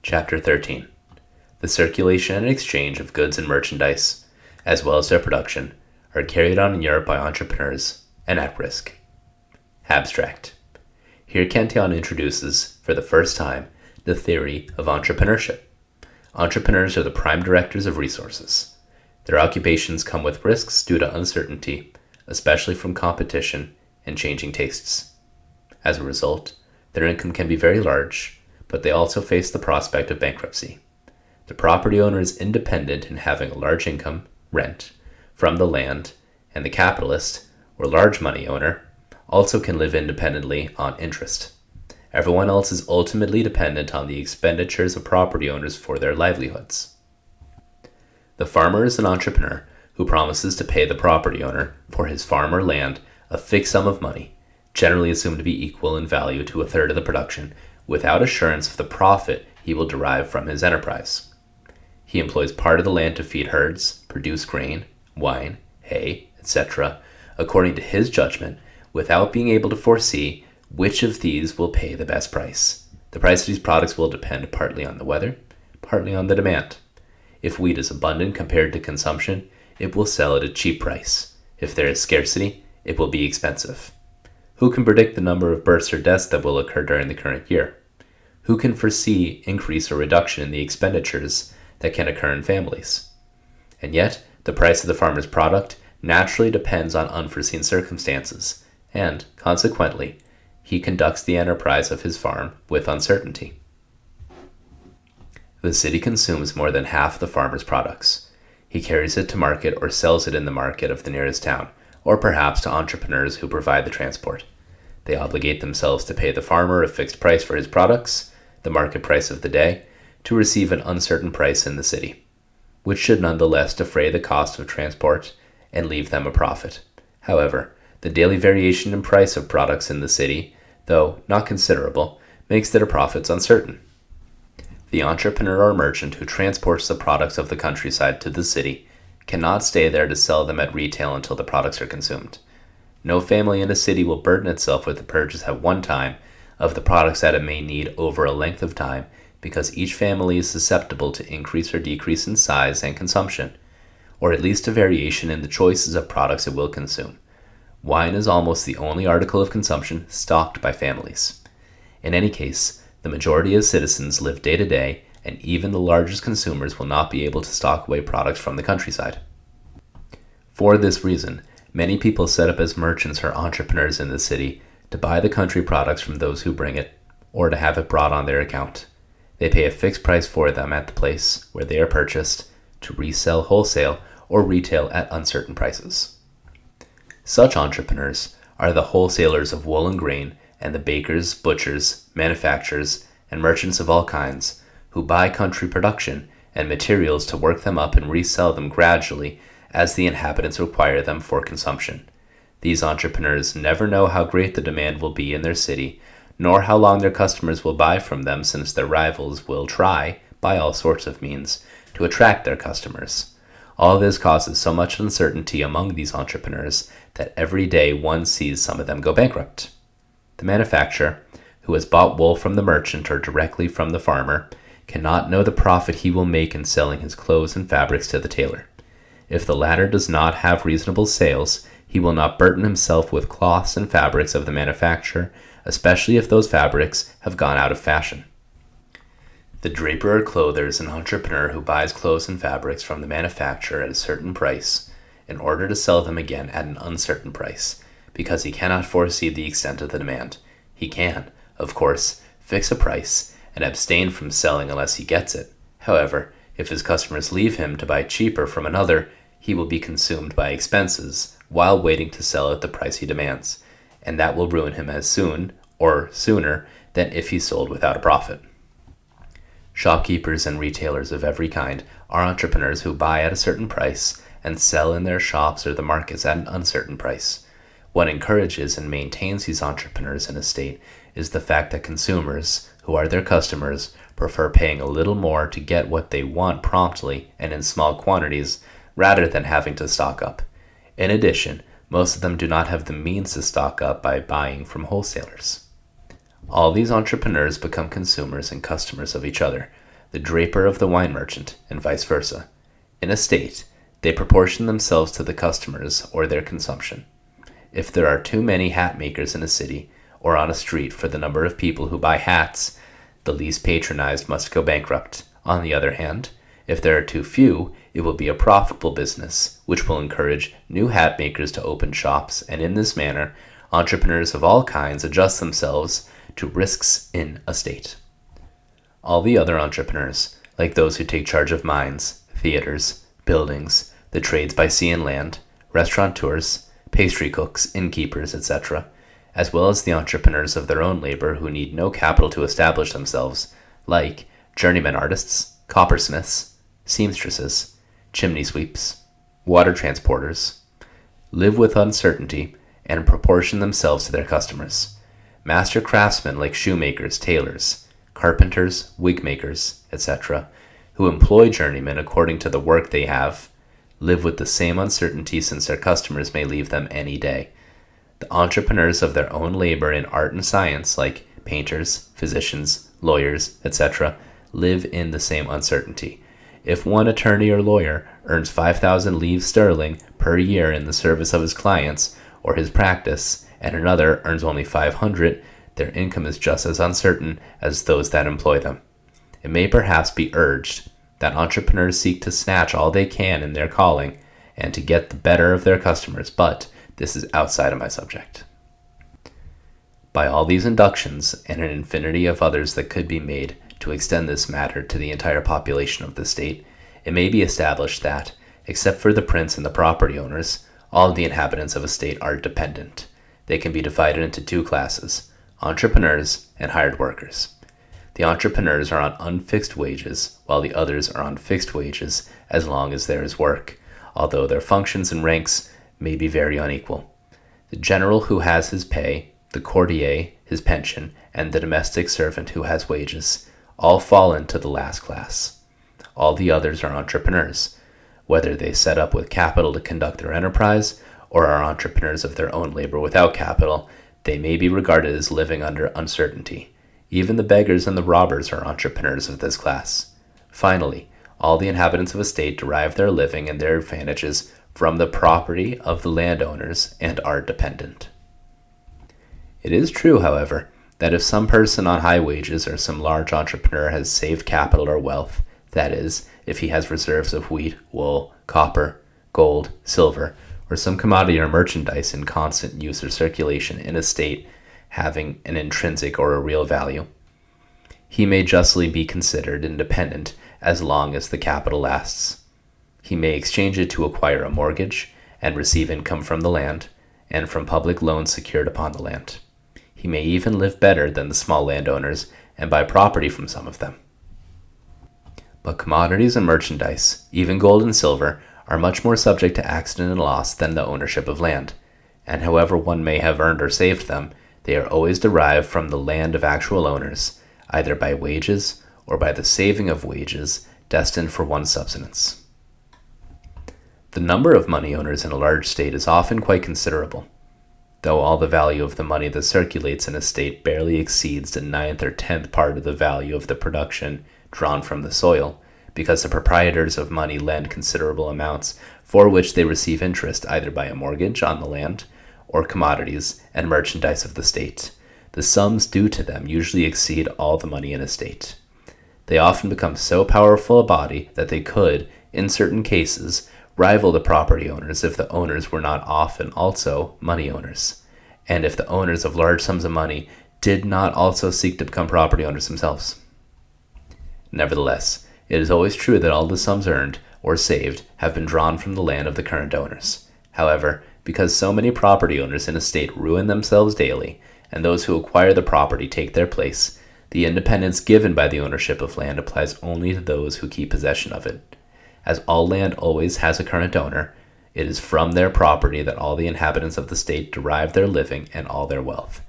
Chapter 13. The circulation and exchange of goods and merchandise, as well as their production, are carried on in Europe by entrepreneurs and at risk. Abstract. Here Cantillon introduces, for the first time, the theory of entrepreneurship. Entrepreneurs are the prime directors of resources. Their occupations come with risks due to uncertainty, especially from competition and changing tastes. As a result, their income can be very large, but they also face the prospect of bankruptcy. The property owner is independent in having a large income, rent, from the land, and the capitalist, or large money owner, also can live independently on interest. Everyone else is ultimately dependent on the expenditures of property owners for their livelihoods. The farmer is an entrepreneur who promises to pay the property owner for his farm or land a fixed sum of money, generally assumed to be equal in value to a third of the production, without assurance of the profit he will derive from his enterprise. He employs part of the land to feed herds, produce grain, wine, hay, etc., according to his judgment, without being able to foresee which of these will pay the best price. The price of these products will depend partly on the weather, partly on the demand. If wheat is abundant compared to consumption, it will sell at a cheap price. If there is scarcity, it will be expensive. Who can predict the number of births or deaths that will occur during the current year? Who can foresee increase or reduction in the expenditures that can occur in families? And yet, the price of the farmer's product naturally depends on unforeseen circumstances, and, consequently, he conducts the enterprise of his farm with uncertainty. The city consumes more than half the farmer's products. He carries it to market or sells it in the market of the nearest town, or perhaps to entrepreneurs who provide the transport. They obligate themselves to pay the farmer a fixed price for his products, the market price of the day, to receive an uncertain price in the city, which should nonetheless defray the cost of transport and leave them a profit. However, the daily variation in price of products in the city, though not considerable, makes their profits uncertain. The entrepreneur or merchant who transports the products of the countryside to the city cannot stay there to sell them at retail until the products are consumed. No family in a city will burden itself with the purchase at one time of the products that it may need over a length of time, because each family is susceptible to increase or decrease in size and consumption, or at least a variation in the choices of products it will consume. Wine is almost the only article of consumption stocked by families. In any case, the majority of citizens live day to day, and even the largest consumers will not be able to stock away products from the countryside. For this reason, many people set up as merchants or entrepreneurs in the city to buy the country products from those who bring it, or to have it brought on their account. They pay a fixed price for them at the place where they are purchased, to resell wholesale or retail at uncertain prices. Such entrepreneurs are the wholesalers of wool and grain, and the bakers, butchers, manufacturers, and merchants of all kinds, who buy country production and materials to work them up and resell them gradually as the inhabitants require them for consumption. These entrepreneurs never know how great the demand will be in their city, nor how long their customers will buy from them, since their rivals will try, by all sorts of means, to attract their customers. All this causes so much uncertainty among these entrepreneurs that every day one sees some of them go bankrupt. The manufacturer, who has bought wool from the merchant or directly from the farmer, cannot know the profit he will make in selling his clothes and fabrics to the tailor. If the latter does not have reasonable sales, he will not burden himself with cloths and fabrics of the manufacturer, especially if those fabrics have gone out of fashion. The draper or clother is an entrepreneur who buys clothes and fabrics from the manufacturer at a certain price in order to sell them again at an uncertain price, because he cannot foresee the extent of the demand. He can, of course, fix a price and abstain from selling unless he gets it. However, if his customers leave him to buy cheaper from another, he will be consumed by expenses while waiting to sell at the price he demands, and that will ruin him as soon, or sooner, than if he sold without a profit. Shopkeepers and retailers of every kind are entrepreneurs who buy at a certain price and sell in their shops or the markets at an uncertain price. What encourages and maintains these entrepreneurs in a state is the fact that consumers, who are their customers, prefer paying a little more to get what they want promptly and in small quantities, rather than having to stock up. In addition, most of them do not have the means to stock up by buying from wholesalers. All these entrepreneurs become consumers and customers of each other, the draper of the wine merchant, and vice versa. In a state, they proportion themselves to the customers or their consumption. If there are too many hat makers in a city or on a street for the number of people who buy hats, the least patronized must go bankrupt. On the other hand, if there are too few, it will be a profitable business, which will encourage new hat makers to open shops, and in this manner, entrepreneurs of all kinds adjust themselves to risks in a state. All the other entrepreneurs, like those who take charge of mines, theaters, buildings, the trades by sea and land, restaurateurs, pastry cooks, innkeepers, etc., as well as the entrepreneurs of their own labor who need no capital to establish themselves, like journeyman artists, coppersmiths, seamstresses, chimney sweeps, water transporters, live with uncertainty and proportion themselves to their customers. Master craftsmen like shoemakers, tailors, carpenters, wig makers, etc., who employ journeymen according to the work they have, live with the same uncertainty since their customers may leave them any day. The entrepreneurs of their own labor in art and science, like painters, physicians, lawyers, etc., live in the same uncertainty. If one attorney or lawyer earns 5,000 livres sterling per year in the service of his clients or his practice, and another earns only 500, their income is just as uncertain as those that employ them. It may perhaps be urged that entrepreneurs seek to snatch all they can in their calling and to get the better of their customers, but this is outside of my subject. By all these inductions and an infinity of others that could be made to extend this matter to the entire population of the state, it may be established that, except for the prince and the property owners, all the inhabitants of a state are dependent. They can be divided into two classes, entrepreneurs and hired workers. The entrepreneurs are on unfixed wages, while the others are on fixed wages as long as there is work, although their functions and ranks may be very unequal. The general who has his pay, the courtier his pension, and the domestic servant who has wages, all fall into the last class. All the others are entrepreneurs, whether they set up with capital to conduct their enterprise, or are entrepreneurs of their own labor without capital. They may be regarded as living under uncertainty. Even the beggars and the robbers are entrepreneurs of this class. Finally, all the inhabitants of a state derive their living and their advantages from the property of the landowners and are dependent. It is true, however, that if some person on high wages or some large entrepreneur has saved capital or wealth, that is, if he has reserves of wheat, wool, copper, gold, silver, or some commodity or merchandise in constant use or circulation in a state having an intrinsic or a real value, he may justly be considered independent as long as the capital lasts. He may exchange it to acquire a mortgage and receive income from the land and from public loans secured upon the land. He may even live better than the small landowners and buy property from some of them. But commodities and merchandise, even gold and silver, are much more subject to accident and loss than the ownership of land, and however one may have earned or saved them, they are always derived from the land of actual owners, either by wages or by the saving of wages destined for one's subsistence. The number of money owners in a large state is often quite considerable, though all the value of the money that circulates in a state barely exceeds the 9th or 10th part of the value of the production drawn from the soil, because the proprietors of money lend considerable amounts for which they receive interest either by a mortgage on the land or commodities and merchandise of the state. The sums due to them usually exceed all the money in a state. They often become so powerful a body that they could, in certain cases, rival the property owners if the owners were not often also money owners, and if the owners of large sums of money did not also seek to become property owners themselves. Nevertheless, it is always true that all the sums earned or saved have been drawn from the land of the current owners. However, because so many property owners in a state ruin themselves daily, and those who acquire the property take their place, the independence given by the ownership of land applies only to those who keep possession of it. As all land always has a current owner, it is from their property that all the inhabitants of the state derive their living and all their wealth.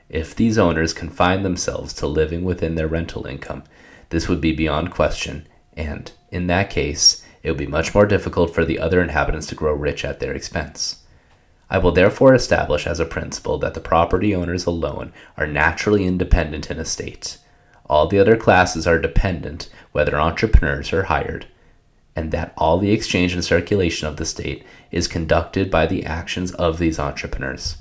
If these owners confine themselves to living within their rental income, this would be beyond question, and, in that case, it would be much more difficult for the other inhabitants to grow rich at their expense. I will therefore establish as a principle that the property owners alone are naturally independent in a state. all the other classes are dependent, whether entrepreneurs or hired, and that all the exchange and circulation of the state is conducted by the actions of these entrepreneurs.